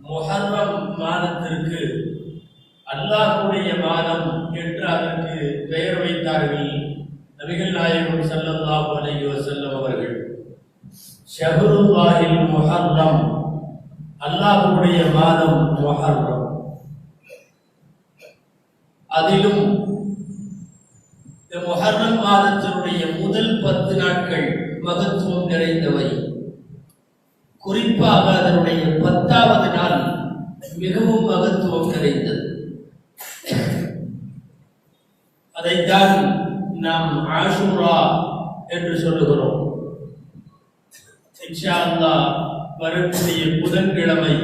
முஹர்ரம் மாதத்திற்கு அல்லாஹ்வுடைய மாதம் என்று அதற்கு பெயர் வைத்தார்கள் நபிகள் நாயகம் ஸல்லல்லாஹு அலைஹி வஸல்லம் அவர்கள். ஷஹ்ருல்லாஹில் முஹர்ரம், அல்லாஹ்வுடைய மாதம் முஹர்ரம். அதிலும் இந்த முஹர்ரம் மாதத்தினுடைய முதல் 10 நாட்கள் மகத்துவம் நிறைந்தவை. குறிப்பாக அதனுடைய 10வது நாள் மிகவும் மகத்துவம் நிறைந்தது. அதைத்தான் நாம் ஆஷூரா என்று சொல்லுகிறோம். இன்ஷா அல்லாஹ் வரக்கூடிய புதன்கிழமை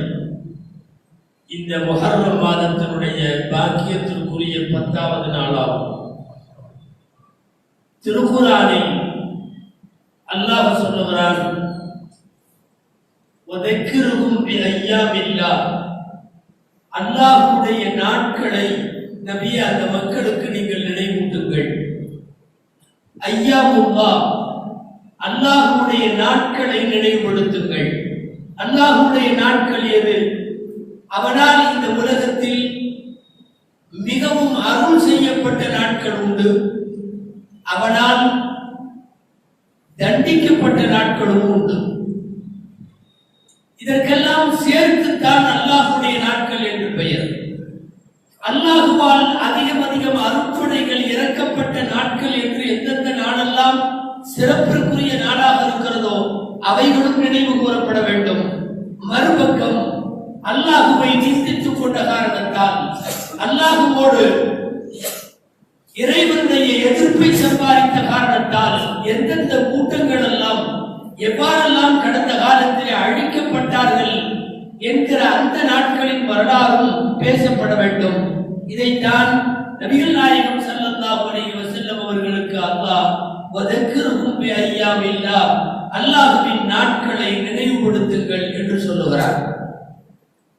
இந்த முஹர்ரம் மாதத்தினுடைய பாக்கியத்திற்குரிய 10வது நாளாகும். திருக்குர்ஆனில் அல்லாஹ் சொல்லுகிறான், வதக்கிருஹும் பிஅய்யாமில்லாஹ், அல்லாஹ்வுடைய நாட்களை நபியே அந்த மக்களுக்கு நீங்கள் நினைவூட்டுங்கள். அய்யாமுல்லாஹ், அல்லாஹ்வுடைய நாட்களை நினைவுபடுத்துங்கள். அல்லாஹ்வுடைய நாட்கள் எது? அவனால் இந்த உலகத்தில் மிகவும் அருள் செய்யப்பட்ட நாட்கள் உண்டு, அவனால் தண்டிக்கப்பட்ட நாட்களும் உண்டு. இதற்கெல்லாம் சேர்த்துத்தான் அல்லாஹ்வுடைய நாட்கள் என்று பெயர். அல்லாஹ்வால் அதிகம் அருட்கொடைகள் இறக்கப்பட்ட நாட்கள் என்று எந்தெந்த நாளெல்லாம் சிறப்பிற்குரிய நாளாக இருக்கிறதோ அவைகளும் நினைவு கூறப்பட வேண்டும். மறுபக்கம் அல்லாஹுவை நிந்தித்துக் கொண்ட காரணத்தால், அல்லாஹுவோடு இறைவனுடைய எதிர்ப்பை சம்பாதித்த காரணத்தால் எந்தெந்த கூட்டங்கள் எல்லாம் எவ்வாறெல்லாம் கடந்த காலத்தில் அழிக்கப்பட்டார்கள் என்கிற அந்த நாட்களின் வரலாறும் பேசப்பட வேண்டும். இதைத்தான் நபிகள் நாயகம் ஸல்லல்லாஹு அலைஹி வஸல்லம் அவர்களுக்கு அல்லாஹ் வதக்கிருஹும் பிஅய்யாமில்லாஹ், அல்லாஹ்வின் நாட்களை நினைவுபடுத்துங்கள் என்று சொல்லுகிறார்.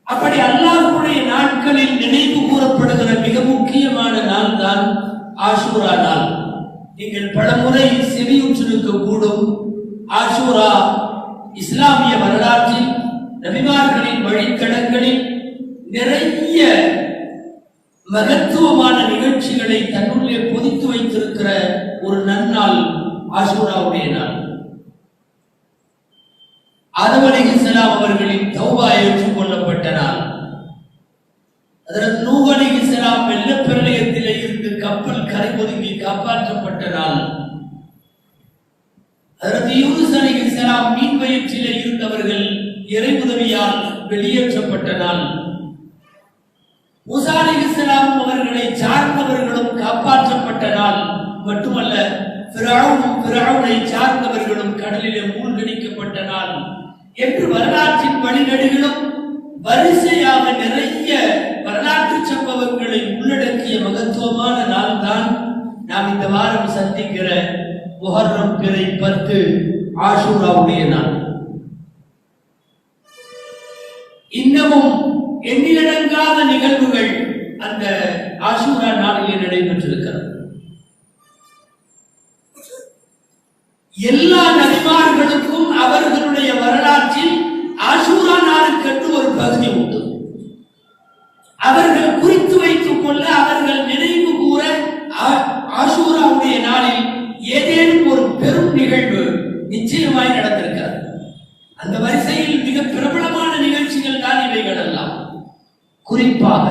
அப்படி அல்லாஹ்வுடைய நாட்களில் நினைவு கூறப்படுகிற மிக முக்கியமான நாள் தான் ஆஷூரா நாள். நீங்கள் பலமுறை செவியுற்றிருக்க கூடும். ஆஷூரா இஸ்லாமிய வரலாற்றில் நபிமார்களின் வழித்தடங்களில் நிறைய மகத்துவமான நிகழ்ச்சிகளை தன்னுள்ளே பொதித்து வைத்திருக்கிற ஒரு நன்னாள் ஆஷூராவுடைய நாள். ஆதம் அலைஹிஸ்ஸலாம் அவர்களின் தௌபா ஏற்றுக்கொள்ளப்பட்ட நாள். ஹஜ்ரத் நூஹ் அலைஹிஸ்ஸலாம் வெள்ளப்பிரளயத்திலே இருந்து கப்பல் கரை ஒதுங்கி காப்பாற்றப்பட்ட நாள். ஹஜ்ரத் யூனுஸ் அலைஹிஸ்ஸலாம் மீன் வயிற்றிலே இருந்தவர்கள் இறை உதவியால் வெளியேற்றப்பட்ட நாள். மூசா அலைஹிஸ்ஸலாம் அவர்களை சார்ந்தவர்களும் காப்பாற்றப்பட்ட நாள். மட்டுமல்ல, ஃபிரௌனை சார்ந்தவர்களும் கடலிலே மூழ்கடிக்கப்பட்ட நாள் என்று வரலாற்றின் வழிநெடுகிலும் வரிசையாக நிறைய வரலாற்று சம்பவங்களை உள்ளடக்கிய மகத்துவமான நாள் தான் நாம் இந்த வாரம் சந்திக்கிற முஹர்ரம் பிறை 10 ஆஷூராவுடைய நாள். இன்னமும் எண்ணிலடங்காத நிகழ்வுகள் அந்த ஆஷூரா நாளிலே நடைபெற்றிருக்கிறது. எல்லா நபிமார்களுக்கும் அவர்களுடைய வரலாற்றில் ஆஷூரா நாளுக்கென்று ஒரு பகுதி உண்டு. அவர்கள் குறித்து வைத்துக் கொள்ள, அவர்கள் நினைவு கூற ஆஷூராவுடைய நாளில் ஏதேனும் ஒரு பெரும் நிகழ்வு நிச்சயமாய் நடந்திருக்கிறது. அந்த வரிசையில் மிக பிரபலமான நிகழ்ச்சிகள் தான் இவைகள் எல்லாம். குறிப்பாக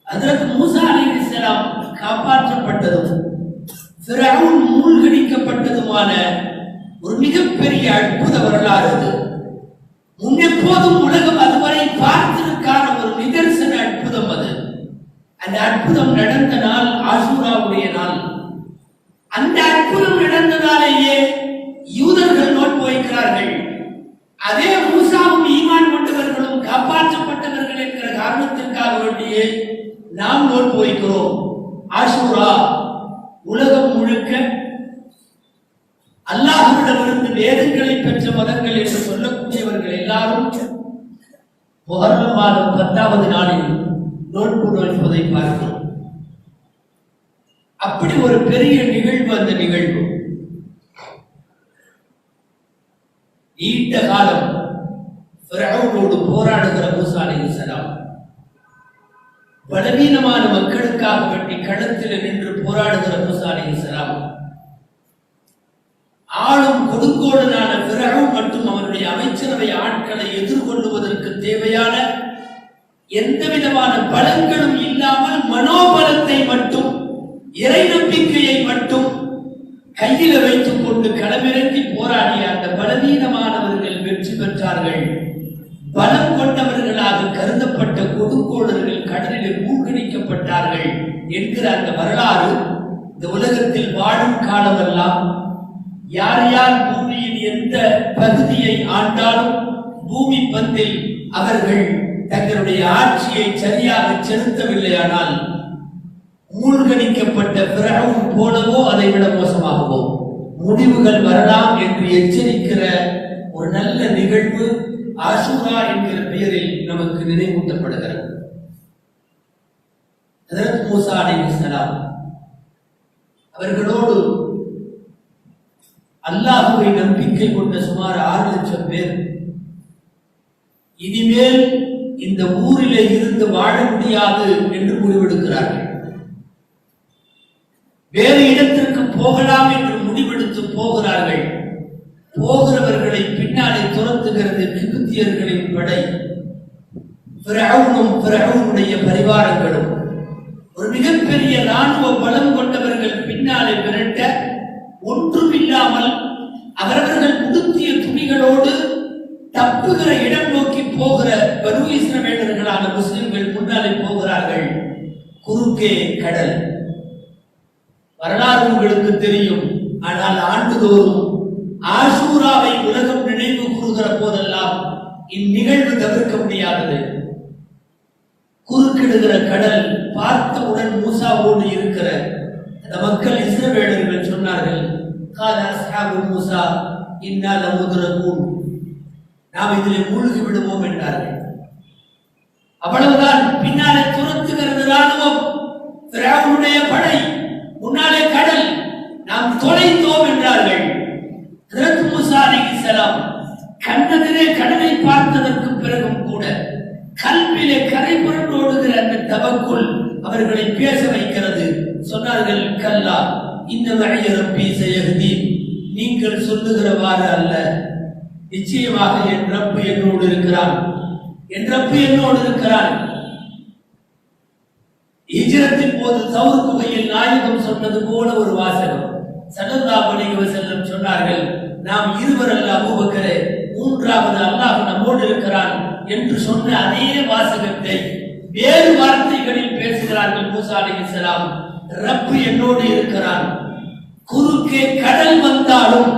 ஹஜ்ரத் மூசா அலைஹிஸ்ஸலாம் காப்பாற்றப்பட்டதும் ஃபிரௌன் மூழ்கடிக்கப்பட்டதுமான ஒரு மிகப்பெரிய அற்புத வரலாறு அது. முன்னெப்போதும் உலகம் அதுவரை பார்த்திருக்காத ஒரு நிதர்சன அற்புதம் அது. அந்த அற்புதம் நடந்த நாள் ஆஷூராவுடைய நாள். அந்த அற்புதம் நடந்ததாலேயே யூதர்கள் நோன்பு வைக்கிறார்கள். அதே மூசாவும் ஈமான் கொண்டவர்களும் காப்பாற்றப்பட்டவர்கள் என்கிற காரணத்திற்காக வேண்டியே நாம் நோன்பு வைக்கிறோம். ஆஷூரா உலகம் முழுக்க அல்லாஹ்விடமிருந்து வேதங்களை பெற்ற மதங்கள் என்று சொல்லக்கூடியவர்கள் எல்லாரும் முஹர்ரம் மாதம் 10வது நாளில் நோன்பு நோற்பதை பார்க்கிறோம். அப்படி ஒரு பெரிய நிகழ்வு அந்த நிகழ்வு. நீண்ட காலம் ஃபிரௌனோடு போராடுகிற மூசா அலைஹிஸ்ஸலாம் பலவீனமான மக்களுக்காக வேண்டி களத்தில் நின்று போராடுகிற மூசா அலைஹிஸ்ஸலாம் ஆளும் கொடுங்கோலனான ஃபிரௌன் மற்றும் அவனுடைய அமைச்சரவை ஆட்களை எதிர்கொள்வதற்கு தேவையான எந்த விதமான பலங்களும் இல்லாமல் மனோபலத்தை மட்டும் இறை நம்பிக்கையை மட்டும் கையில வைத்துக் கொண்டு களமிறங்கி போராடிய அந்த பலவீனமானவர்கள் வெற்றி பெற்றார்கள். பலம் கொண்டவர்களாக கருதப்பட்ட கொடுங்கோளர்கள் கடலில் மூழ்கடிக்கப்பட்டார்கள் என்கிற அந்த வரலாறு இந்த உலகத்தில் வாழும் காலமெல்லாம் யார் யார் பூமியின் எந்த பகுதியை ஆண்டாலும் பூமி பந்தில் அவர்கள் தங்களுடைய ஆட்சியை சரியாக செலுத்தவில்லையானால் மூழ்கடிக்கப்பட்ட ஃபிரௌன் போலவோ அதை விட மோசமாகவோ முடிவுகள் வரலாம் என்று எச்சரிக்கிற ஒரு நல்ல நிகழ்வு ஆஷூரா என்கிற பெயரில் நமக்கு நினைவூட்டப்படுகிறது. ஹஜ்ரத் மூசா அலைஹிஸ்ஸலாம் அவர்களோடு அல்லாஹ்வை நம்பிக்கை கொண்ட சுமார் 6 லட்சம் பேர் இனிமேல் இந்த ஊரிலே இருந்து வாழ முடியாது என்று முடிவெடுக்கிறார்கள். வேறு இடத்திற்கு போகலாம் என்று முடிவெடுத்து போகிறார்கள். போகிறவர்களை பின்னாலே துரத்துகிறது கிபித்தியர்களின் படை. ஃபிரௌனும் ஃபிரௌனுடைய பரிவாரங்களும் ஒரு மிகப்பெரிய ராணுவ பலம் கொண்டவர்கள் பின்னாலே விரட்ட ஒன்றுமில்லாமல் அவரவர்கள் உடுத்திய துணிகளோடு தப்புகிற இடம் நோக்கி போகிற பனூ இஸ்ரவேலர்களான முஸ்லிம்கள் முன்னாலே போகிறார்கள். குறுக்கே கடல். வரலாறு உங்களுக்கு தெரியும். ஆனால் ஆண்டுதோறும் ஆஷூராவை உலகம் நினைவு கூறுகிற போதெல்லாம் இந்நிகழ்வு தவிர்க்க முடியாதது. குறுக்கிடுகிற கடல். பார்த்தவுடன் மூசாவோடு இருக்கிற அந்த மக்கள் இஸ்ரவேலர்கள் சொன்னார்கள், கால அஸ்ஹாபு மூசா இன்னா லமுத்ரகூன், நாம் இதிலே மூழ்கி விடுவோம் என்றார்கள். அவ்வளவுதான். பின்னாலே துரத்துகிறது ராணுவம், ஃபிரௌனுடைய படை, முன்னாலே கடல், நாம் தொலைந்தோம் என்றார்கள். ஹஜ்ரத் மூசா அலைஹிஸ்ஸலாம் கண்ணெதிரே கடலை பார்த்ததற்கு பிறகும் கூட கல்விலே கரை புரண்டு ஓடுகிற அந்த தவக்குள் அவர்களை பேச வைக்கிறது. சொன்னார்கள், கல்லா இன்ன மஇய ரப்பி சயஹ்தீன், நீங்கள் சொல்லுகிறவாறு அல்ல, நிச்சயமாக என் ரப்பு என்னோடு இருக்கிறான், என் ரப்பு என்னோடு இருக்கிறான். ஹிஜ்ரத்தின் போது தௌர் குகையில் நாயகம் சொன்னது போல ஒரு வாசகம். ஸல்லல்லாஹு அலைஹி வஸல்லம் சொன்னார்கள், நாம் இருவர் அல்ல அபூபக்கரே, மூன்றாவது அல்லாஹ் நம்மோடு இருக்கிறான் என்று சொன்ன அதே வாசகத்தை வேறு வார்த்தைகளில் பேசுகிறார்கள் மூசா அலைஹிஸ்ஸலாம். ரப்பு என்னோடு இருக்கிறான். குறுக்கே கடல் வந்தாலும்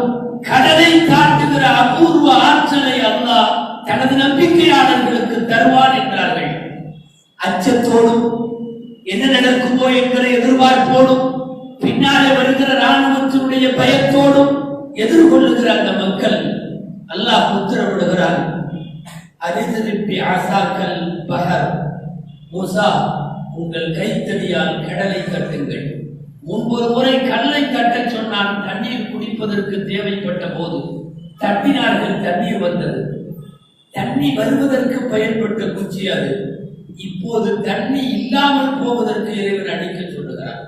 கடலை தாண்டுகிற அபூர்வ ஆற்றலை அல்லாஹ் தனது நம்பிக்கையாளர்களுக்கு தருவான் என்றார்கள். அச்சத்தோடும் என்ன நடக்குமோ என்கிற எதிர்பார்ப்போடும் பின்னாலே வருகிற ராணுவத்தினுடைய பயத்தோடும் எதிர்கொள்ளுகிற அந்த மக்கள் அல்லாஹ் உத்தரவிடுகிறான், அரிதிருப்பி ஆசாக்கல் பஹர், மூசா உங்கள் கைத்தடியால் கடலை தட்டுங்கள். முன்பொரு முறை கல்லை தட்ட சொன்னான். தண்ணீர் குடிப்பதற்கு தேவைப்பட்ட போது தட்டினார்கள், தண்ணீர் வந்தது. தண்ணி வருவதற்கு பயன்பட்ட குச்சி அது. இப்போது தண்ணி இல்லாமல் போவதற்கு இறைவன் அடிக்க சொல்லுகிறார்.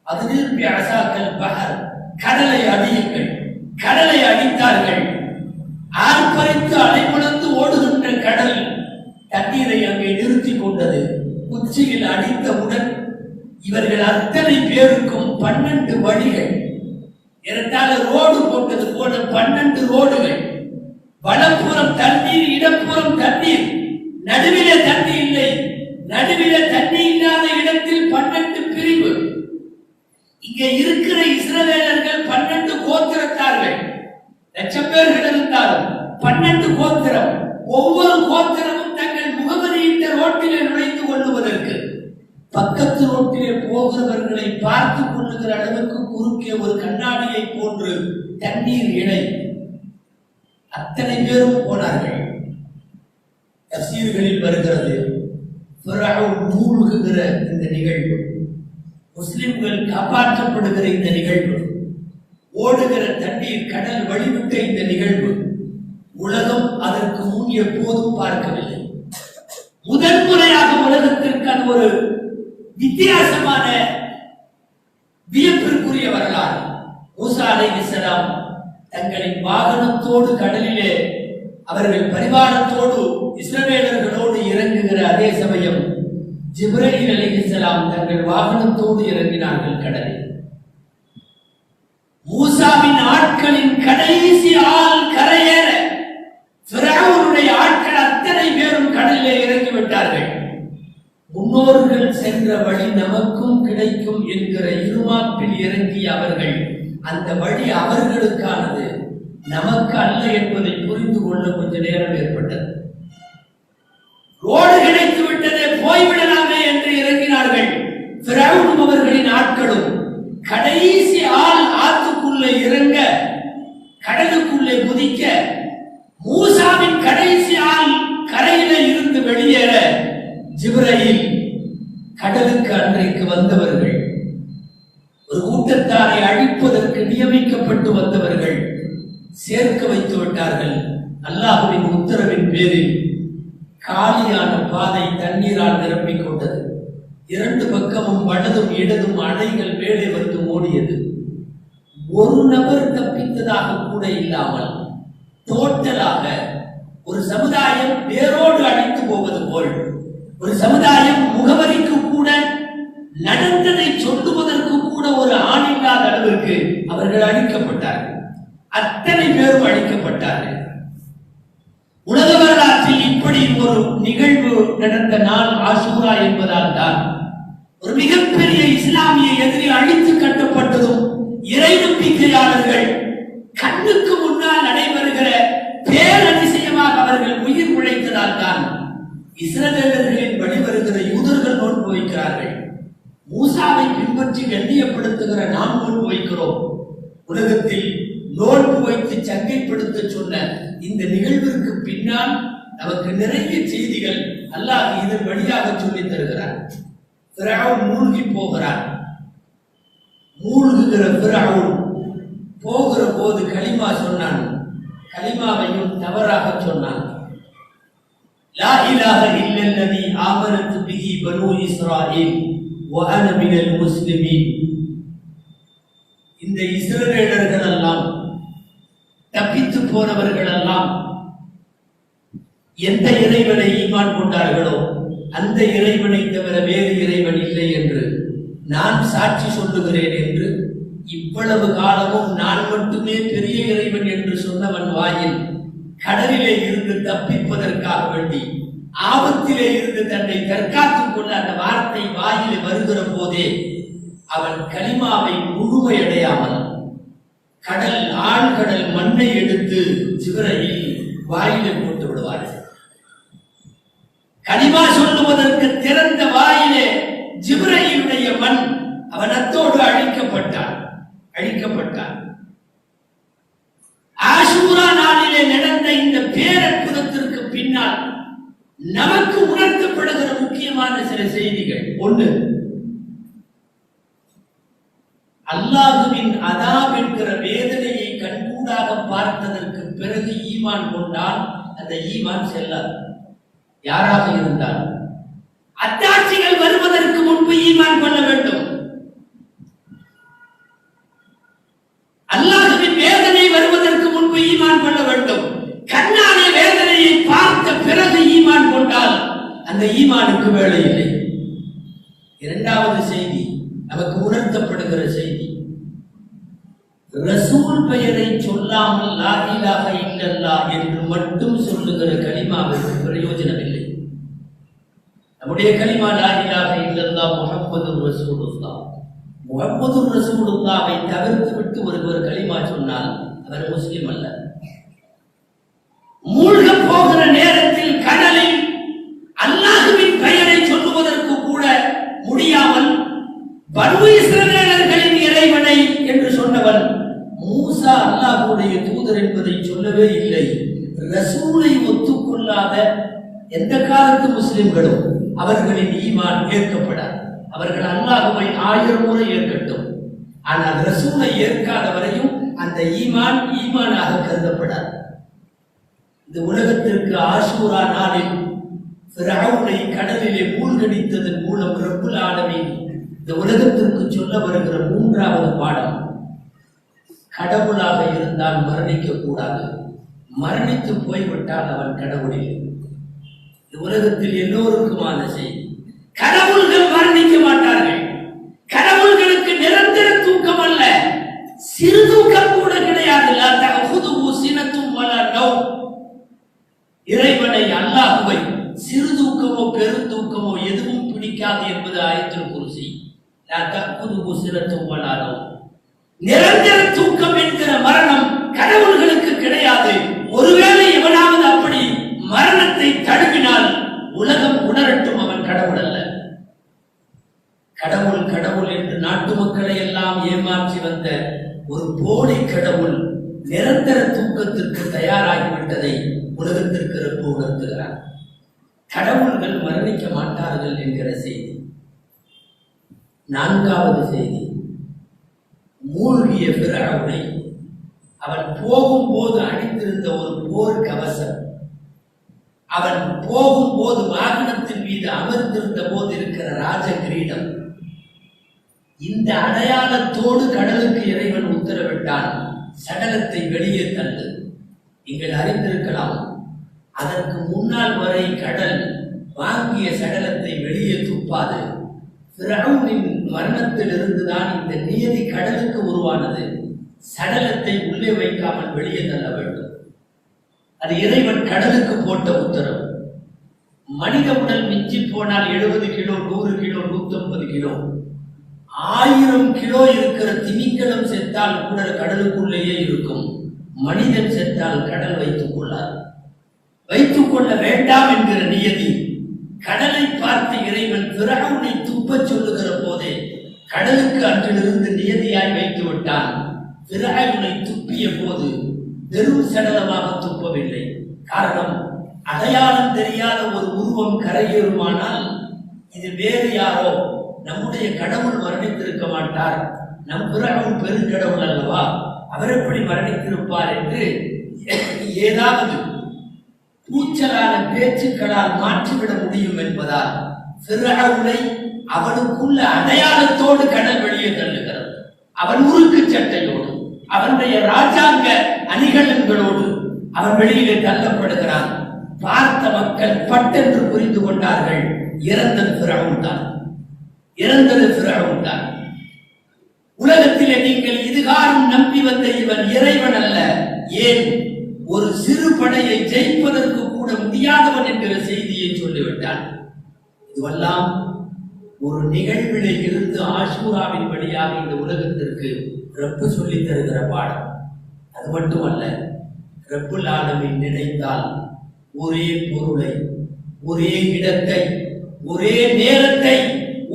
அதிலிருப்பி அசாக்கல் பஹர், கடலை அடியுங்கள். கடலை அடித்தார்கள். ஆர்ப்பரித்து அலைமுழந்து ஓடுகின்ற கடல் தண்ணீரை அங்கே நிறுத்தி கொண்டது. குச்சியில் அடித்தவுடன் இவர்கள் அத்தனை பேருக்கும் 12 வழிகள், ஏறத்தாழ ரோடு போட்டது போல 12 ரோடுகள். வலப்புறம் தண்ணீர், இடப்புறம் தண்ணீர், நடுவிலே தண்ணி இல்லை. நடுவிலே தண்ணி இல்லாத இடத்தில் 12 பிரிவு. இங்கே இருக்கிற இஸ்ரவேலர்கள் 12 கோத்திரத்தார்கள். லட்சம் பேர்கள் இருந்தாலும் 12 கோத்திரம். ஒவ்வொரு கோத்திரமும் தங்கள் முகவரியிட்ட ரோட்டிலே நுழைந்து கொள்ளுவதற்கு பக்கத்து ரோட்டிலே போகிறவர்களை பார்த்துக் கொள்ளுகிற அளவுக்கு குறுக்கே ஒரு கண்ணாடியை போன்று தண்ணீர் இணை. அத்தனை பேரும் போனார்கள். தஃசீர்களில் வருகிறது, ஃபிரௌன் மூழ்குகிற இந்த நிகழ்வு, முஸ்லிம்கள் காப்பாற்றப்படுகிற இந்த நிகழ்வு, ஓடுகிற தண்ணீர் கடல் வழிவிட்ட இந்த நிகழ்வு, உலகம் அதற்கு முன் எப்போதும் பார்க்கவில்லை. முதன் முறையாக உலகத்திற்கு அது ஒரு வித்தியாசமான வியப்பிற்குரிய வரலாறு. மூசா அலைஹிஸ்ஸலாம் தங்களின் வாகனத்தோடு கடலிலே அவர்கள் பரிவாரத்தோடு இஸ்ரவேலர்களோடு இறங்குகிற அதே சமயம் ஜிப்ரீல் அலைஹிஸ்ஸலாம் தங்கள் வாகனத்தோடு இறங்கினார்கள் கடலில். மூசாவின் ஆட்களின் கடைசி ஆள் கரையேற ஃபிரௌனுடைய ஆட்கள் அத்தனை பேரும் கடலிலே இறங்கிவிட்டார்கள். முன்னோர்கள் சென்ற வழி நமக்கும் கிடைக்கும் என்கிற இருமாப்பில் இறங்கிய அவர்கள் அந்த வழி அவர்களுக்கானது, நமக்கு அல்ல என்பதை புரிந்து கொள்ள கொஞ்ச நேரம் ஏற்பட்டது. ரோடு கிடைத்து விட்டதே, போய்விடலாமே என்று இறங்கினார்கள். ஃபிரௌனும் அவர்களின் ஆட்களும் கடைசி ஆள் ஆத்துக்குள்ளே இறங்க, கடலுக்குள்ளே குதிக்க, மூசாவின் கடைசி ஆள் கரையில இருந்து வெளியேற ஜிப்ரீல் கடலுக்கு அன்றைக்கு வந்தவர்கள், ஒரு கூட்டத்தாரை அழிப்பதற்கு நியமிக்கப்பட்டு வந்தவர்கள் சேர்க்க வைத்து விட்டார்கள். அல்லாஹ்வின் உத்தரவின் பேரில் காலியான பாதை தண்ணீரால் நிரப்பிக் கொண்டது. இரண்டு பக்கமும் வலதும் இடதும் அணைகள் மேலே வந்து ஓடியது. ஒரு நபர் தப்பித்ததாக கூட இல்லாமல் டோட்டலாக ஒரு சமுதாயம் வேரோடு அழித்து போவது போல், ஒரு சமுதாயம் முகவரிக்கு கூட நடந்ததை சொல்லுவதற்கு கூட ஒரு ஆள் இல்லாத அளவிற்கு அவர்கள் அழிக்கப்பட்டார்கள். அத்தனை பேரும் அழிக்கப்பட்டார்கள். உலக வரலாற்றில் இப்படி ஒரு நிகழ்வு நடந்த நாள் ஆஷூரா என்பதால் தான் ஒரு மிகப்பெரிய இஸ்லாமிய எதிரி அழித்து கட்டப்பட்டதும் இறை நம்பிக்கையாளர்கள் கண்ணுக்கு முன்னால் நடைபெறுகிற பேரதிசயமாக அவர்கள் உயிர் உழைத்ததால் தான் இஸ்ரவேலர்களின் வழிவருகிற யூதர்கள் நோன்பு வைக்கிறார்கள். மூசாவை பின்பற்றி கண்ணியப்படுத்துகிற நாம் நோன்பு வைக்கிறோம். உலகத்தில் நோன்பு வைத்து சங்கைப்படுத்த சொன்ன இந்த நிகழ்விற்கு பின்னால் நமக்கு நிறைய செய்திகள் அல்லாஹ் இதன் வழியாக சொல்லித் தருகிறார். ஃபிரௌன் மூழ்கி போகிறார். மூழ்குகிற ஃபிரௌன் போகிற போது கலிமா சொன்னான். கலிமாவையும் தவறாக சொன்னான். லா இலாஹ இல்லல்லதி ஆமனத் பிஹி பனூ இஸ்ராயீல் வ அன மினல் முஸ்லிமீன். இந்த இஸ்ரவேலர்கள் எல்லாம், தப்பித்து போனவர்கள் எல்லாம் எந்த இறைவனை ஈமான் கொண்டார்களோ அந்த இறைவனை தவிர வேறு இறைவன் இல்லை என்று நான் சாட்சி சொல்லுகிறேன் என்று இவ்வளவு காலமும் நான் மட்டுமே பெரிய இறைவன் என்று சொன்னவன் வாயில் கடலிலே இருந்து தப்பிப்பதற்காக வேண்டி ஆபத்திலே இருந்து தன்னை தற்காத்துக் கொள்ள அந்த வார்த்தை வாயிலே வருகிற போதே அவன் கலிமாவை முழுமையடையாமல் கடல் ஆழ்கடல் மண்ணை எடுத்து ஜிப்ரீல் வாயிலே போட்டு விடுவார்கள். கலிமா சொல்லுவதற்கு திறந்த வாயிலே ஜிப்ரீலுடைய மண் அவன் அத்தோடு அழிக்கப்பட்டான். ஆஷூரா நாளிலே நடந்த இந்த பேரற்புதத்திற்கு பின்னால் நமக்கு உணர்த்தப்படுகிற முக்கியமான சில செய்திகள். ஒன்று, அல்லாஹுவின் அதாப் என்கிற வேதனையை கண்கூடாக பார்த்ததற்கு பிறகு ஈமான் கொண்டால் அந்த ஈமான் செல்லாது. யாராக இருந்தால் அத்தாட்சிகள் வருவதற்கு முன்பு ஈமான் கொள்ள வேண்டும். அல்லாஹுவின் வேதனை வருவதற்கு முன்பு ஈமான் கொள்ள வேண்டும். கண்ணாலே வேதனையை பார்த்த பிறகு ஈமான் கொண்டால் அந்த ஈமானுக்கு வேலை இல்லை. இரண்டாவது செய்தி, நமக்கு உணர்த்தப்படுகிற செய்தி, ரசூல் பெயரை சொல்லாமல் லா இலாஹ இல்லல்லாஹ் என்று மட்டும் சொல்லுகிற கலிமாவிற்கு பிரயோஜனம் இல்லை. நம்முடைய கலிமா லா இலாஹ இல்லல்லாஹ் முஹம்மதுர் ரசூலுல்லாஹ். முஹம்மதுர் ரசூலுல்லாஹை தவிர்த்து விட்டு ஒருவர் கலிமா சொன்னால் அவர் முஸ்லிம் அல்ல. மூழ்க போகிற நேரத்தில் கடலில் அல்லாஹ்வின் பெயரை சொல்லுவதற்கு கூட முடியாமல் பனூ இஸ்ரவேலர்களின் இறைவனை என்று சொன்னவன் மூசா அல்லாஹ்வுடைய தூதர் என்பதை சொல்லவே இல்லை. ரசூலை ஒத்துக்கொள்ளாத எந்த காலத்து முஸ்லிம்களும் அவர்களின் ஈமான் ஏற்கப்படாது. அவர்கள் அல்லாஹ்வை 1000 முறை ஏற்கட்டும், ஆனால் ரசூலை ஏற்காத வரையும் அந்த ஈமானாக கருதப்படாது. இந்த உலகத்திற்கு ஆஷூரா நாளில் ஃபிரௌனை கடலிலே மூழ்கடித்ததன் மூலம் ரப்புல் ஆலமீன் இந்த உலகத்திற்கு சொல்ல வருகிற மூன்றாவது பாடம், கடவுளாக இருந்தால் மரணிக்க கூடாது. மரணித்து போய்விட்டால் அவன் கடவுளில். இந்த உலகத்தில் எல்லோருக்குமான செய்தி, கடவுள்கள் மரணிக்க மாட்டார்கள். கடவுள்களுக்கு நிரந்தர தூக்கம் அல்ல, சிறு தூக்கம் கூட கிடையாது. இறைவனை அல்லாஹுவை சிறு தூக்கமோ பெருந்தூக்கமோ எதுவும் பிடிக்காது என்பது ஆயத்துல் குர்சி. நிரந்தர தூக்கம் என்கிற மரணம் கடவுள்களுக்கு கிடையாது. ஒருவேளை எவனாவது அப்படி மரணத்தை தழுவினால் உலகம் உணரட்டும், அவன் கடவுள் அல்ல. கடவுள் கடவுள் என்று நாட்டு மக்களை எல்லாம் ஏமாற்றி வந்த ஒரு போலி கடவுள் நிரந்தர தூக்கத்திற்கு தயாராகிவிட்டதை உலகத்திற்கு ரப்பு உணர்த்துகிறார். கடவுள்கள் மரணிக்க மாட்டார்கள் என்கிற செய்தி. நான்காவது செய்தி, மூழ்கிய ஃபிரௌனை அவன் போகும்போது அணிந்திருந்த ஒரு போர் கவசம், அவன் போகும்போது வாகனத்தின் மீது அமர்ந்திருந்த போது இருக்கிற ராஜ கிரீடம், இந்த அடையாளத்தோடு கடலுக்கு இறைவன் உத்தரவிட்டான், சடலத்தை வெளியே தள்ளு. நீங்கள் அறிந்திருக்கலாம், அதற்கு முன்னால் வரை கடல் வாங்கிய சடலத்தை வெளியே துப்பாது. ஃபிரௌனின் மரணத்தில் இருந்துதான் இந்த நியதி கடலுக்கு உருவானது. சடலத்தை உள்ளே வைக்காமல் வெளியே தள்ள வேண்டும். அது இறைவன் கடலுக்கு போட்ட உத்தரவு. மனித உடல் மிஞ்சி போனால் 70 கிலோ, 100 கிலோ, 150 கிலோ, 1000 கிலோ இருக்கிற திமிங்கலம் செத்தால் கூட கடலுக்குள்ளேயே இருக்கும். மனிதன் செத்தால் கடல் வைத்துக் கொள்ளார். வைத்துக் கொள்ள வேண்டாம் என்கிற நியதி. கடலை பார்த்து இறைவன் ஃபிரௌனை துப்பச் சொல்லுகிற போதே கடலுக்கு அன்றிலிருந்து நியதியாய் வைத்து விட்டான். ஃபிரௌனை துப்பிய போது வெறும் சடலமாக துப்பவில்லை. காரணம், அடையாளம் தெரியாத ஒரு உருவம் கரையேறுமானால் இது வேறு யாரோ, நம்முடைய கடவுள் மரணித்திருக்க மாட்டார், நம் ஃபிரௌன் பெருங்கடவுள் அல்லவா, அவர் எப்படி மரணித்திருப்பார் என்று ஏதாவது கூச்சலான பேச்சுக்களால் மாற்றிவிட முடியும் என்பதால் ஃபிரௌனை அவனுக்குள்ள அடையாளத்தோடு கடல் வெளியே தள்ளுகிறது. அவன் உருக்கு சட்டையோடு, அவனுடைய ராஜாங்க அணிகலன்களோடு அவன் வெளியிலே தள்ளப்படுகிறான். பார்த்த மக்கள் பட்டென்று புரிந்து கொண்டார்கள், இறந்தது ஃபிரௌன் தான், இறந்தது ஃபிரௌன் தான். உலகத்திலே நீங்கள் இதுகாரும் நம்பி வந்த இவன் இறைவன் அல்ல, ஏன் ஒரு சிறு படையை ஜெயிப்பதற்கு கூட முடியாதவன் என்கிற செய்தியை சொல்லிவிட்டான். இதுவெல்லாம் ஒரு நிகழ்விலே இருந்து ஆஷூராவின் வழியாக இந்த உலகத்திற்கு ரப்பு சொல்லித் தருகிற பாடம். அது மட்டுமல்ல, ரப்புல் ஆலமீன் நினைத்தால் ஒரே பொருளை, ஒரே இடத்தை, ஒரே நேரத்தை,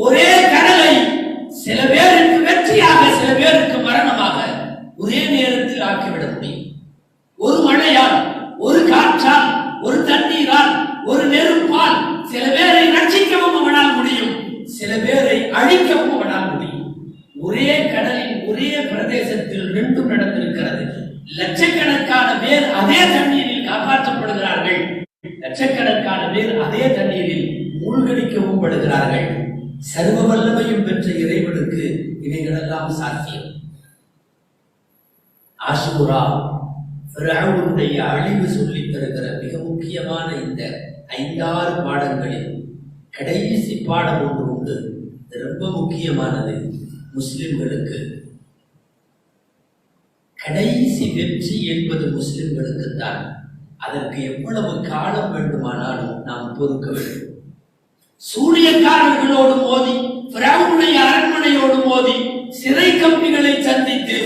ஒரே கடலை சில பேருக்கு வெற்றியாக, சில பேருக்கு மரணமாக ஒரே நேரத்தில் ஆக்கிவிட முடியும். ஒரு மழையால், ஒரு காற்றால், ஒரு தண்ணீரால், ஒரு நெருப்பால் சில பேரை ரட்சிக்கவும் அவனால் முடியும், சில பேரை அழிக்கவும் அவனால் முடியும். ஒரே கடலின் ஒரே பிரதேசத்தில் ரெண்டும் நடந்திருக்கிறது. லட்சக்கணக்கான பேர் அதே தண்ணீரில் காப்பாற்றப்படுகிறார்கள், லட்சக்கணக்கான பேர் அதே தண்ணீரில் மூழ்கடிக்கவும் படுகிறார்கள். சர்வ வல்லமையும் பெற்ற இறைவனுக்கு இவைகளெல்லாம் சாத்தியம். ஆஷூரா ஃபிரௌனுடைய அழிவு சொல்லித் தருகிற மிக முக்கியமான இந்த 5-6 பாடங்களில் கடைசி பாடம் ஒன்று உண்டு. இது ரொம்ப முக்கியமானது. முஸ்லிம்களுக்கு கடைசி வெற்றி என்பது முஸ்லிம்களுக்கு தான். அதற்கு எவ்வளவு காலம் வேண்டுமானாலும் நாம் பொறுக்க வேண்டும். சூனியக்காரர்களோடு மோதி, ஃபிரௌனுடைய அரண்மனையோடு மோதி, சிறை கம்பிகளை சந்தித்து,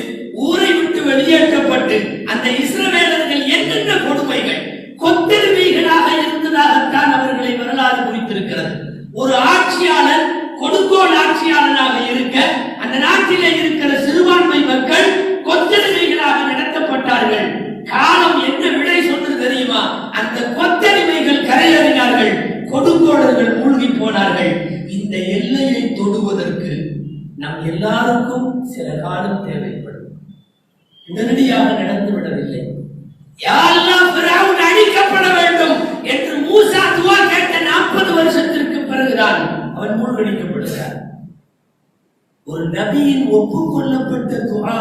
ஊரை விட்டு வெளியேற்றப்பட்டு அந்த இஸ்ரவேலர்கள் என்னென்ன கொடுமைகள், கொத்தெருமைகளாக இருந்ததாகத்தான் அவர்களை வரலாறு குறித்திருக்கிறது. ஒரு ஆட்சியாளர் கொடுங்கோல் ஆட்சியாளராக இருக்க, அந்த நாட்டிலே இருக்கிற சிறுபான்மை மக்கள் கொத்தெருமைகளாக நடத்தப்பட்டார்கள். காலம் என்ன விடை சொன்னது தெரியுமா? அந்த கொத்தெருமைகள் கரையேறினார்கள், கொடுங்கோளர்கள் மூழ்கி போனார்கள். இந்த எல்லையை தொடுவதற்கு நம் எல்லாருக்கும் சில காலம் தேவைப்படும். உடனடியாக நடந்துவிடவில்லை. யா அல்லாஹ் ஃபிரௌன் அழிக்கப்பட வேண்டும் என்று மூசா துஆ கேட்ட 40 வருஷத்திற்கு பிறகுதான் அவன் மூழ்கடிக்கப்படுகிறான். ஒரு நபியின் ஒப்புக்கொள்ளப்பட்ட துஆ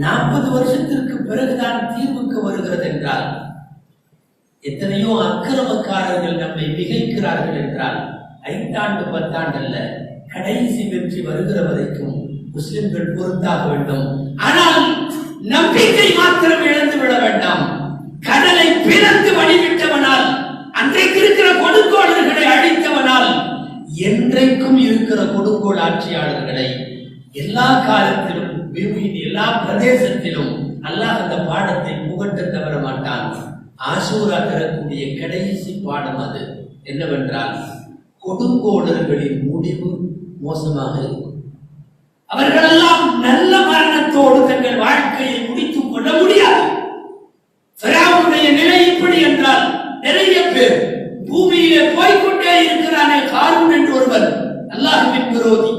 40 வருஷத்திற்கு பிறகுதான் தீர்வுக்கு வருகிறது என்றால், எத்தனையோ அக்கிரமக்காரர்கள் நம்மை மிகைக்கிறார்கள் என்றால் 5 ஆண்டு 10 ஆண்டு அல்ல, கடைசி வெற்றி வருகிற வரைக்கும் முஸ்லிம்கள் பொறுத்தாக வேண்டும். ஆனால் நம்பிக்கை மாத்திரம் இழந்து விட வேண்டாம். கடலை பிளந்து வழிவிட்டவனால், அன்றைக்கு இருக்கிற கொடுங்கோளர்களை அழித்தவனால், என்றைக்கும் இருக்கிற கொடுங்கோல் ஆட்சியாளர்களை எல்லா காலத்திலும் எல்லா பிரதேசத்திலும் அல்லாஹ் அந்த பாடத்தை புகட்ட தவற மாட்டான். ஆஷூரா தரக்கூடிய கடைசி பாடம் அது என்னவென்றால், கொடுங்கோளர்களின் முடிவு மோசமாக இருக்கும். அவர்களெல்லாம் நல்ல மரணத்தோடு தங்கள் வாழ்க்கையை முடித்துக் கொள்ள முடியாது. ஃபிரௌனுடைய நிலை இப்படி என்றால், நிறைய பேர் பூமியிலே போய்கொண்டே இருக்கிறானே காரூன் என்று ஒருவர், அல்லாஹ்வின் விரோதி.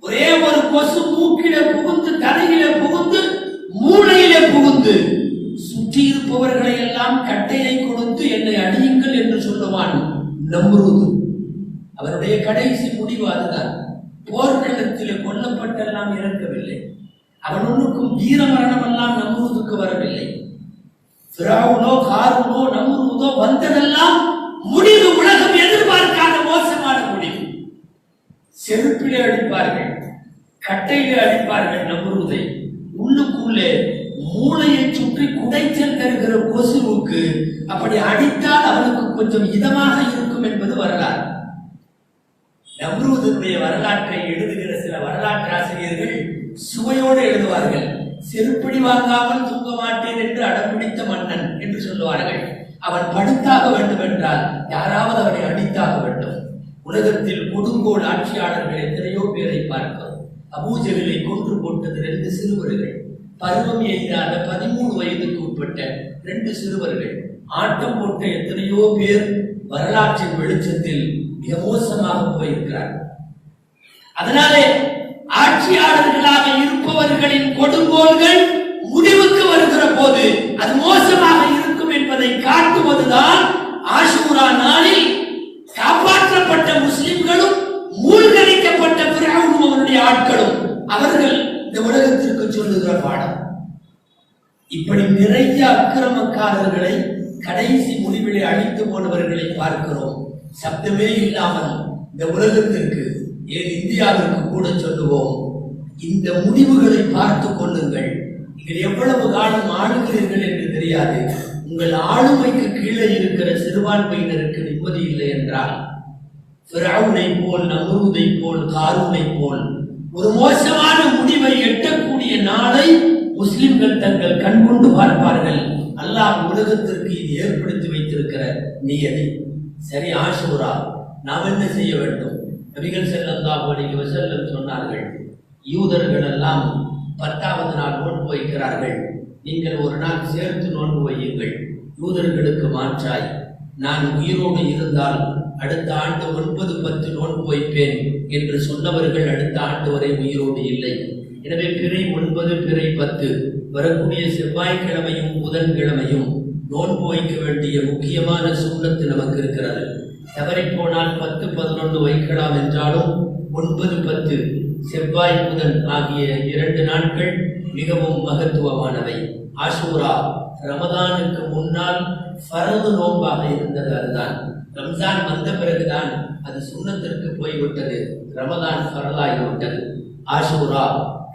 ஒரே ஒரு கொசு மூக்கிலே புகுந்து, தலையிலே புகுந்து, மூளையிலே புகுந்து, சுற்றி இருப்பவர்களை எல்லாம் கட்டையை கொடுத்து என்னை அடியுங்கள் என்று சொல்லுவான் நம்ரூத். அவருடைய கடைசி முடிவு அதுதான். போர்க்களத்திலே கொல்லப்பட்டெல்லாம் இறக்கவில்லை. அவன் ஒன்றுக்கும் வீர மரணம் எல்லாம் நம்ரூதுக்கு வரவில்லை. ஃபிரௌனோ காரூனோ நம்ரூதோ வந்ததெல்லாம் முடிவு உலகம் எதிர்பார்க்காத மோசமான முடிவு. செருப்பிலே அடிப்பார்கள், கட்டையிலே அடிப்பார்கள் நம்ரூதை. உள்ளுக்குள்ளே மூளையை சுற்றி குடைச்சல் தருகிற கொசுவுக்கு அப்படி அடித்தால் அவனுக்கு கொஞ்சம் இதமாக இருக்கும் என்பது வரலாறு. நம்ரூதுடைய வரலாற்றை எழுதுகிற சில வரலாற்று ஆசிரியர்கள் சுவையோடு எழுதுவார்கள். செருப்படி வாங்காமல் தூங்க மாட்டேன் என்று அடம்பிடித்த மன்னன் என்று சொல்லுவார்கள். அவன் படுத்தாக வேண்டும் என்றால் யாராவது அவனை அடித்தாக வேண்டும். உலகத்தில் கொடுங்கோல் ஆட்சியாளர்கள் எத்தனையோ பேரை பார்க்கிறோம். அபூஜஹலை கொன்று போட்டது 2 சிறுவர்கள். பருவம் எய்தாத 13 வயதுக்கு உட்பட்ட 2 சிறுவர்கள். ஆட்டம் போட்ட எத்தனையோ பேர் வரலாற்றின் வெளிச்சத்தில் மிக மோசமாக போயிருக்கிறார். அதனாலே ஆட்சியாளர்களாக இருப்பவர்களின் கொடுங்கோல்கள் முடிவுக்கு வருகிற போது அது மோசமாக இருக்கும் என்பதை காட்டுவதுதான் ஆஷூரா நாளில் காப்பாற்றப்பட்ட முஸ்லிம்களும் மூழ்கடிக்கப்பட்ட ஃபிரௌனும் அவருடைய ஆட்களும் அவர்கள் இந்த உலகத்திற்கு சொல்லுகிற பாடம். இப்படி நிறைய அக்கிரமக்காரர்களை கடைசி முடிவிலே அழித்து போனவர்களை பார்க்கிறோம். சப்தமே இல்லாமல் இந்த உலகத்திற்கு, ஏன் இந்தியாவிற்கு கூட சொல்லுவோம், இந்த முடிவுகளை பார்த்து கொள்ளுங்கள். நீங்கள் எவ்வளவு காலம் ஆளுகிறீர்கள் என்று தெரியாது. உங்கள் ஆளுமைக்கு கீழே இருக்கிற சிறுபான்மையினருக்கு நிம்மதி இல்லை என்றால், ஃபிரௌனை போல், நம்ரூதை போல், காரூனை போல் ஒரு மோசமான முடிவை எட்டக்கூடிய நாளை முஸ்லிம்கள் தங்கள் கண்கொண்டு பார்ப்பார்கள். அல்லாஹ் உலகத்திற்கு இது ஏற்படுத்தி வைத்திருக்கிற நியதி. சரி, ஆஷூரா நாம் என்ன செய்ய வேண்டும்? நபிகள் ஸல்லல்லாஹு அலைஹி வஸல்லம் சொன்னார்கள், யூதர்கள் எல்லாம் 10வது நாள் நோன்பு வைக்கிறார்கள், நீங்கள் ஒரு நாள் சேர்த்து நோன்பு வையுங்கள். யூதர்களுக்கு மாற்றாய் நான் உயிரோடு இருந்தால் அடுத்த ஆண்டு 9, 10 நோன்பு வைப்பேன் என்று சொன்னவர்கள் அடுத்த ஆண்டு வரை உயிரோடு இல்லை. எனவே பிறை 9, பிறை 10 வரக்கூடிய செவ்வாய்க்கிழமையும் புதன்கிழமையும் நோன்பு வைக்க வேண்டிய முக்கியமான சுன்னத்து நமக்கு இருக்கிறது. தவறி போனால் 10, 11 வைக்கலாம் என்றாலும் 9, 10 செவ்வாய் புதன் ஆகிய 2 நாட்கள் மிகவும் மகத்துவமானவை. ஆஷூரா ரமதானுக்கு முன்னால் ஃபரது நோன்பாக இருந்தது. அதுதான் ரம்ஜான் வந்த பிறகுதான் அது சுன்னத்திற்கு போய்விட்டது, ரமதான் ஃபரதாகிவிட்டது. ஆஷூரா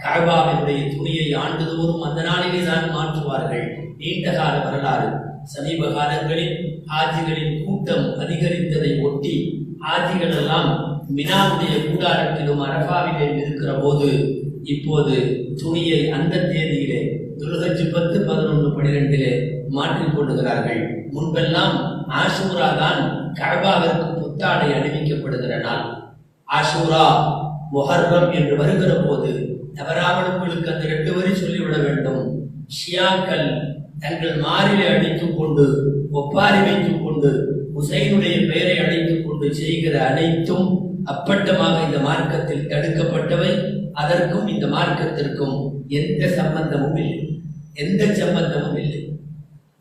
கஅபாவினுடைய துணியை ஆண்டுதோறும் அந்த நாளிலே தான் மாற்றுவார்கள். நீண்ட கால வரலாறு. சமீப காலங்களில் ஆஜிகளின் கூட்டம் அதிகரித்ததை ஒட்டி ஆஜிகள் எல்லாம் மினாவுடைய கூடாரத்திலும் அரபாவிலே இருக்கிற போது இப்போது துணியை அந்த தேதியிலே துல்ஹஜ் 10, 11, 12 மாற்றிக் கொள்ளுகிறார்கள். முன்பெல்லாம் ஆஷூரா தான் கஅபாவிற்கு புத்தாடை அணிவிக்கப்படுகிற நாள். ஆஷூரா முஹர்ரம் என்று வருகிற போது தவறாமல் உங்களுக்கு அந்த 2 வரி சொல்லிவிட வேண்டும். ஷியாக்கள் தங்கள் மாறிலே அடித்துக் கொண்டு, ஒப்பாரி வைத்துக் கொண்டு, ஹுசைனுடைய பெயரை அழைத்துக் கொண்டு செய்கிற அனைத்தும் அப்பட்டமாக இந்த மார்க்கத்தில் தடுக்கப்பட்டவை. அதற்கும் இந்த மார்க்கத்திற்கும் எந்த சம்பந்தமும் இல்லை, எந்த சம்பந்தமும் இல்லை.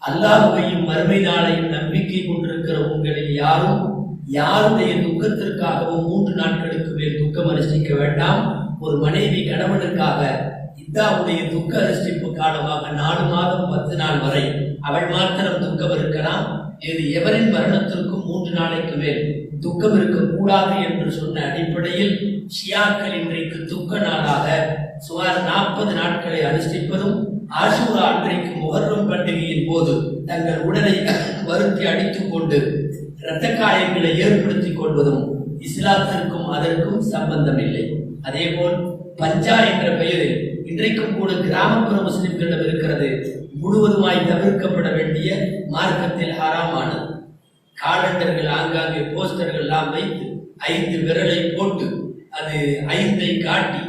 அல்லாஹ்வையும் மறுமை நாளையும் நம்பிக்கை கொண்டிருக்கிற உங்களில் யாருடைய துக்கத்திற்காகவும் 3 நாட்களுக்கு மேல் துக்கம் அனுஷ்டிக்க வேண்டாம். ஒரு மனைவி கணவனுக்காக இத்தாவுடைய துக்க அனுஷ்டிப்பு காலமாக 4 மாதம் 10 நாள் வரை அவள் மாத்திரம் துக்கம் இருக்கலாம். இது எவரின் மரணத்திற்கும் 3 நாளைக்கு மேல் துக்கம் இருக்கக்கூடாது என்று சொன்ன அடிப்படையில் ஷியாக்கள் இன்றைக்கு துக்க நாளாக சுமார் 40 நாட்களை அனுஷ்டிப்பதும், ஆஷூரா அன்றைக்கு முஹர்ரம் பண்டிகையின் போது தங்கள் உடலை வருத்தி அடித்துக் கொண்டு இரத்த காயங்களை ஏற்படுத்திக் கொள்வதும் இஸ்லாத்திற்கும் அதற்கும் சம்பந்தம் இல்லை. அதே போல் பஞ்சா என்ற பெயரில் இன்றைக்கும் கூட கிராமப்புற முஸ்லிம்களிடம் இருக்கிறது. முழுவதுமாய் தவிர்க்கப்பட வேண்டிய மார்க்கத்தில் ஹராமானது. காலண்டர்கள் ஆங்காங்கே போஸ்டர்கள் எல்லாம் வைத்து 5 விரலை போட்டு அது 5ஐ காட்டி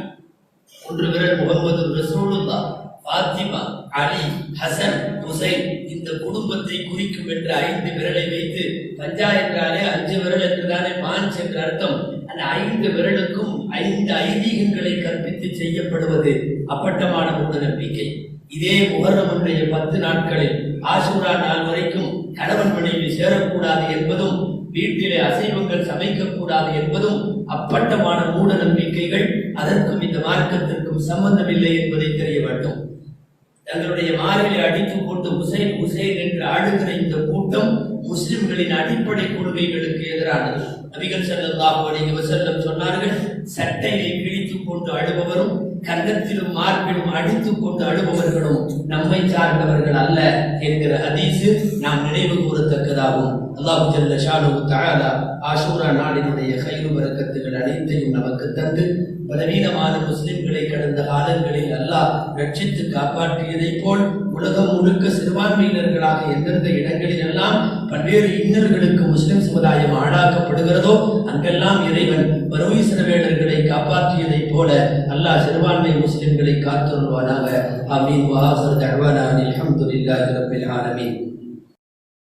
1 விரல் முகமது ரசூலுல்லாஹ், ஃபாத்திமா, அலி, ஹசன், ஹுசைன் இந்த குடும்பத்தை குறிக்கும் என்ற 5 விரலை வைத்து, பஞ்சா என்றாலே 5 விரல் என்றுதானே பாஞ்ச் என்ற அர்த்தம். அந்த 5 விரலுக்கும் 5 ஐதீகங்களை கற்பித்து செய்யப்படுவது அப்பட்டமான மூட நம்பிக்கை. இதே முஹர்ரம் அன்றைய 10 நாட்களில் ஆஷூரா நாள் வரைக்கும் கணவன் மனைவி சேரக்கூடாது என்பதும், வீட்டிலே அசைவங்கள் சமைக்கக்கூடாது என்பதும் அப்பட்டமான மூட நம்பிக்கைகள். அதற்கும் இந்த மார்க்கத்திற்கும் சம்பந்தமில்லை என்பதை தெரிய வேண்டும். தங்களுடைய மார்களை அடித்துக் கொண்டு ஹுசைன் ஹுசைன் என்று ஆடுகிற இந்த கூட்டம் முஸ்லிம்களின் அடிப்படை கொள்கைகளுக்கு எதிரானது. நபிகள் ஸல்லல்லாஹு அலைஹி வஸல்லம் சொன்னார்கள், சட்டையை கிழித்துக் கொண்டு அழுபவரும் கன்னத்திலும் மார்பிலும் அடித்துக் கொண்டு அழுபவர்களும் நம்மை சார்ந்தவர்கள் அல்ல என்கிற ஹதீஸு நாம் நினைவு கூறத்தக்கதாகும். அல்லாஹ் ஜல்ல ஷானுஹு தஆலா ஆஷூரா நாளினுடைய கைரு பரக்கத்துகள் அனைத்தையும் நமக்கு தந்து பலவீனமான முஸ்லிம்களை கடந்த காலங்களில் அல்லாஹ் ரட்சித்து காப்பாற்றியதை போல் உலகம் முழுக்க சிறுபான்மையினர்களாக எந்தெந்த இடங்களில் எல்லாம் பல்வேறு இன்னல்களுக்கு முஸ்லிம் சமுதாயம் ஆளாக்கப்படுகிறதோ அங்கெல்லாம் இறைவன் பனூ இஸ்ரவேலர்களை காப்பாற்றியதை போல அல்லாஹ் சிறுபான்மை முஸ்லிம்களை காத்தருள்வானாக. ஆமீன். வ ஆகிரு தஅவானா அல்ஹம்துலில்லாஹி ரப்பில் ஆலமீன்.